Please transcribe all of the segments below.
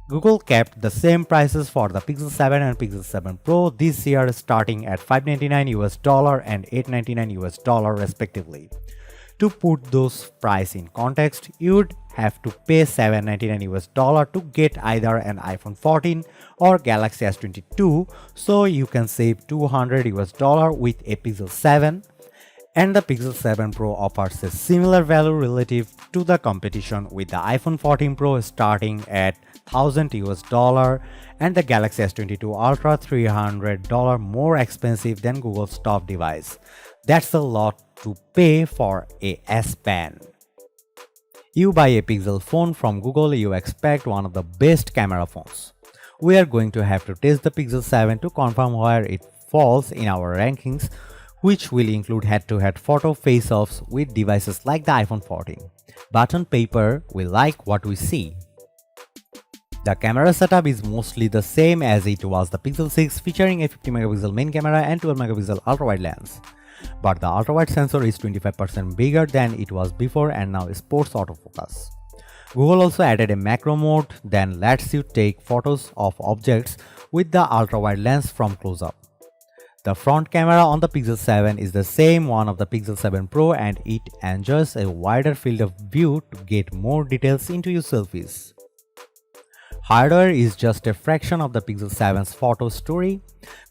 Google kept the same prices for the Pixel 7 and Pixel 7 Pro this year, starting at $599 US and $899 US respectively. To put those price in context, you'd have to pay $799 US to get either an iPhone 14 or Galaxy S22, so you can save $200 US with a Pixel 7. And the Pixel 7 Pro offers a similar value relative to the competition, with the iPhone 14 Pro starting at $1,000 US and the Galaxy S22 Ultra $300 more expensive than Google's top device. That's a lot to pay for a S Pen. You buy a Pixel phone from Google, you expect one of the best camera phones. We are going to have to test the Pixel 7 to confirm where it falls in our rankings, which will include head-to-head photo face-offs with devices like the iPhone 14. But on paper, we like what we see. The camera setup is mostly the same as it was the Pixel 6, featuring a 50MP main camera and 12MP ultra-wide lens. But the ultra-wide sensor is 25% bigger than it was before and now sports autofocus. Google also added a macro mode that lets you take photos of objects with the ultra-wide lens from close-up. The front camera on the Pixel 7 is the same one of the Pixel 7 Pro, and it enjoys a wider field of view to get more details into your selfies. Hardware is just a fraction of the Pixel 7's photo story.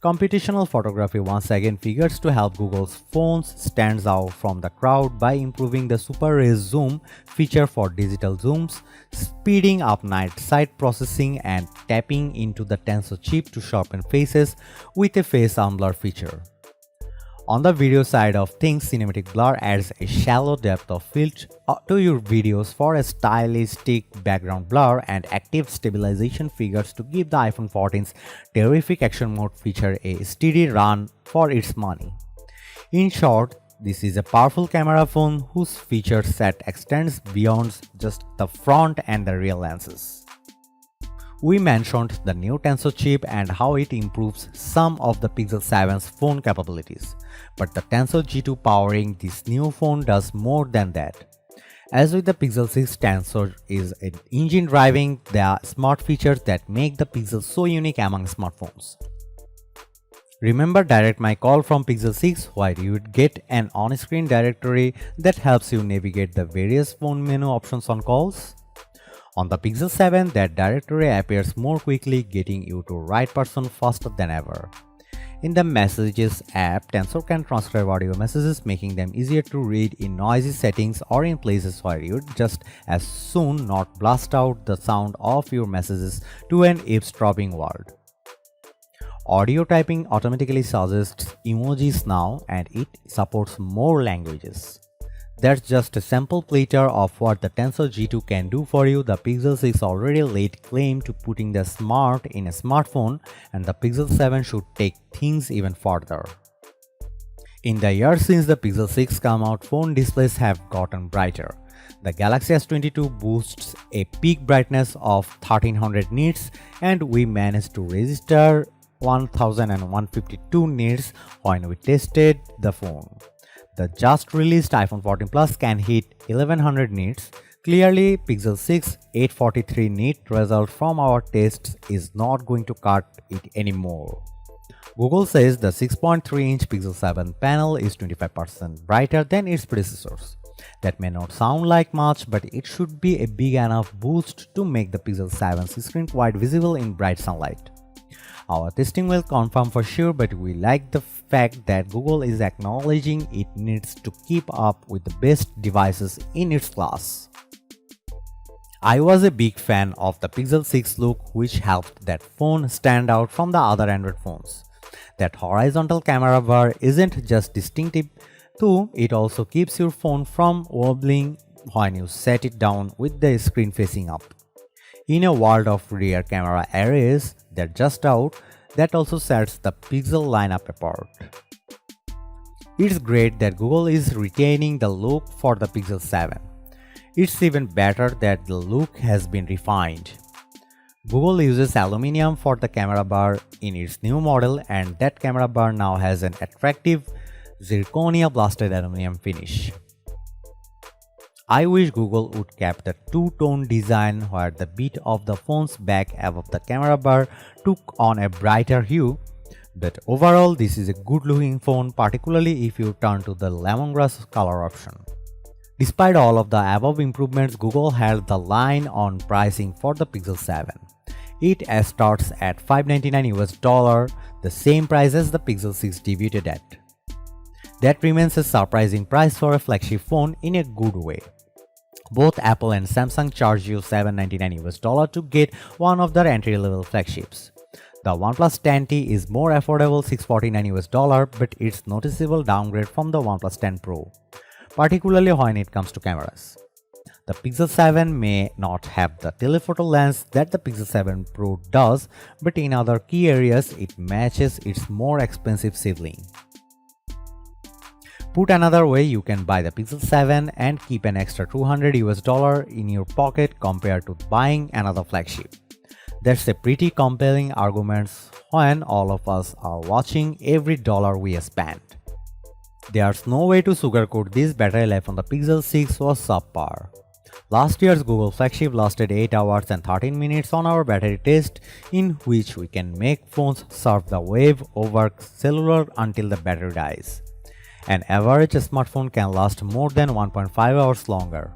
Computational photography once again figures to help Google's phones stands out from the crowd by improving the Super Ray Zoom feature for digital zooms, speeding up night sight processing, and tapping into the Tensor chip to sharpen faces with a face blur feature. On the video side of things, cinematic blur adds a shallow depth of field to your videos for a stylistic background blur, and active stabilization figures to give the iPhone 14's terrific action mode feature a steady run for its money. In short, this is a powerful camera phone whose feature set extends beyond just the front and the rear lenses. We mentioned the new Tensor chip and how it improves some of the Pixel 7's phone capabilities, but the Tensor G2 powering this new phone does more than that. As with the Pixel 6, Tensor is an engine driving the smart features that make the Pixel so unique among smartphones. Remember Direct My Call from Pixel 6, where you would get an on-screen directory that helps you navigate the various phone menu options on calls? On the Pixel 7, that directory appears more quickly, getting you to the right person faster than ever. In the Messages app, Tensor can transcribe audio messages, making them easier to read in noisy settings or in places where you'd just as soon not blast out the sound of your messages to an eavesdropping world. Audio typing automatically suggests emojis now, and it supports more languages. That's just a sample platter of what the Tensor G2 can do for you. The Pixel 6 already laid claim to putting the smart in a smartphone, and the Pixel 7 should take things even further. In the years since the Pixel 6 came out, phone displays have gotten brighter. The Galaxy S22 boasts a peak brightness of 1300 nits, and we managed to register 1152 nits when we tested the phone. The just released iPhone 14 Plus can hit 1100 nits. Clearly, Pixel 6 843 nit result from our tests is not going to cut it anymore. Google says the 6.3-inch Pixel 7 panel is 25% brighter than its predecessors. That may not sound like much, but it should be a big enough boost to make the Pixel 7's screen quite visible in bright sunlight. Our testing will confirm for sure, but we like the fact that Google is acknowledging it needs to keep up with the best devices in its class. I was a big fan of the Pixel 6 look, which helped that phone stand out from the other Android phones. That horizontal camera bar isn't just distinctive, though it also keeps your phone from wobbling when you set it down with the screen facing up. In a world of rear camera arrays that just out, that also sets the Pixel lineup apart. It's great that Google is retaining the look for the Pixel 7. It's even better that the look has been refined. Google uses aluminum for the camera bar in its new model, and that camera bar now has an attractive zirconia blasted aluminum finish. I wish Google would keep the two-tone design where the bit of the phone's back above the camera bar took on a brighter hue, but overall this is a good-looking phone, particularly if you turn to the lemongrass color option. Despite all of the above improvements, Google held the line on pricing for the Pixel 7. It starts at $599 US, the same price as the Pixel 6 debuted at. That remains a surprising price for a flagship phone in a good way. Both Apple and Samsung charge you $799 US to get one of their entry-level flagships. The OnePlus 10T is more affordable, $649 US, but it's noticeable downgrade from the OnePlus 10 Pro, particularly when it comes to cameras. The Pixel 7 may not have the telephoto lens that the Pixel 7 Pro does, but in other key areas it matches its more expensive sibling. Put another way, you can buy the Pixel 7 and keep an extra $200 US in your pocket compared to buying another flagship. That's a pretty compelling argument when all of us are watching every dollar we spend. There's no way to sugarcoat this. Battery life on the Pixel 6 was subpar. Last year's Google flagship lasted 8 hours and 13 minutes on our battery test, in which we can make phones surf the wave over cellular until the battery dies. An average smartphone can last more than 1.5 hours longer.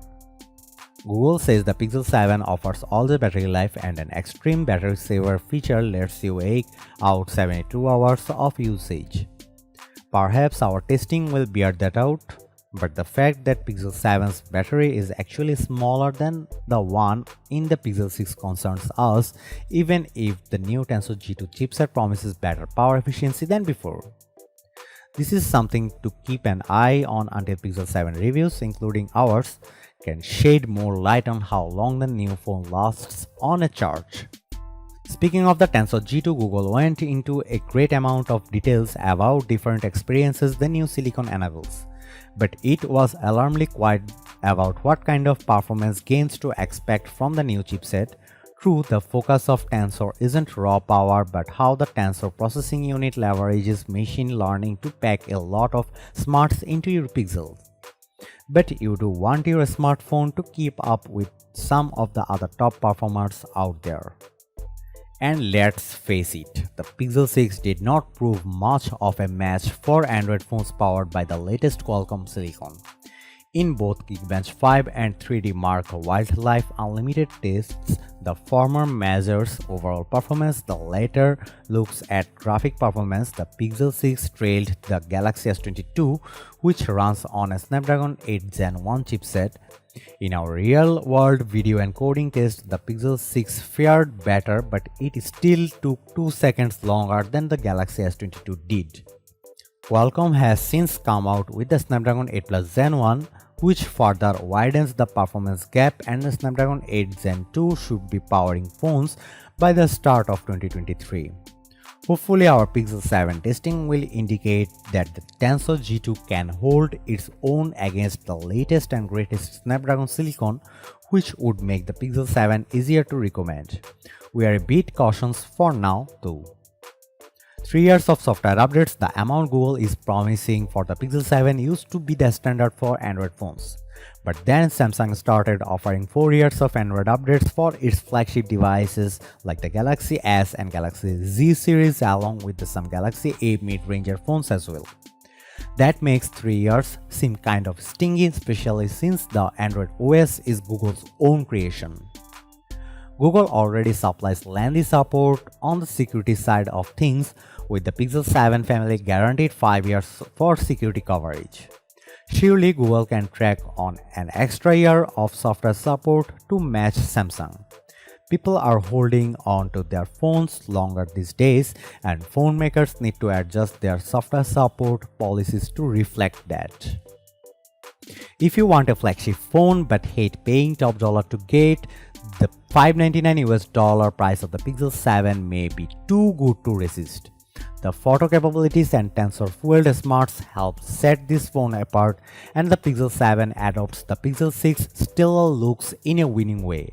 Google says the Pixel 7 offers all the battery life, and an extreme battery saver feature lets you eke out 72 hours of usage. Perhaps our testing will bear that out, but the fact that Pixel 7's battery is actually smaller than the one in the Pixel 6 concerns us, even if the new Tensor G2 chipset promises better power efficiency than before. This is something to keep an eye on until Pixel 7 reviews, including ours, can shed more light on how long the new phone lasts on a charge. Speaking of the Tensor G2, Google went into a great amount of details about different experiences the new silicon enables, but it was alarmingly quiet about what kind of performance gains to expect from the new chipset. True, the focus of Tensor isn't raw power, but how the Tensor processing unit leverages machine learning to pack a lot of smarts into your Pixel. But you do want your smartphone to keep up with some of the other top performers out there. And let's face it, the Pixel 6 did not prove much of a match for Android phones powered by the latest Qualcomm silicon. In both Geekbench 5 and 3D Mark Wildlife Unlimited tests, the former measures overall performance, the latter looks at graphic performance. The Pixel 6 trailed the Galaxy S22, which runs on a Snapdragon 8 Gen 1 chipset. In our real-world video encoding test, the Pixel 6 fared better, but it still took 2 seconds longer than the Galaxy S22 did. Qualcomm has since come out with the Snapdragon 8 Plus Gen 1, which further widens the performance gap, and the Snapdragon 8 Gen 2 should be powering phones by the start of 2023. Hopefully, our Pixel 7 testing will indicate that the Tensor G2 can hold its own against the latest and greatest Snapdragon silicon, which would make the Pixel 7 easier to recommend. We are a bit cautious for now though. 3 years of software updates, the amount Google is promising for the Pixel 7 used to be the standard for Android phones. But then Samsung started offering 4 years of Android updates for its flagship devices like the Galaxy S and Galaxy Z series, along with some Galaxy A mid-ranger phones as well. That makes 3 years seem kind of stingy, especially since the Android OS is Google's own creation. Google already supplies lengthy support on the security side of things, with the Pixel 7 family guaranteed 5 years for security coverage. Surely Google can track on an extra year of software support to match Samsung. People are holding on to their phones longer these days, and phone makers need to adjust their software support policies to reflect that. If you want a flagship phone but hate paying top dollar to get, the $599 price of the Pixel 7 may be too good to resist. The photo capabilities and tensor-fueled smarts help set this phone apart, and the Pixel 7 adopts the Pixel 6 still looks in a winning way.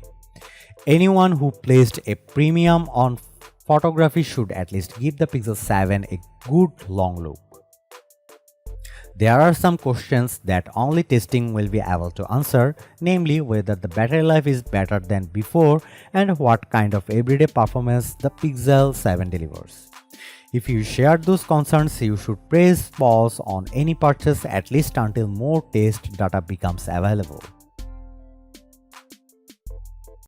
Anyone who placed a premium on photography should at least give the Pixel 7 a good long look. There are some questions that only testing will be able to answer, namely whether the battery life is better than before and what kind of everyday performance the Pixel 7 delivers. If you share those concerns, you should press pause on any purchase at least until more test data becomes available.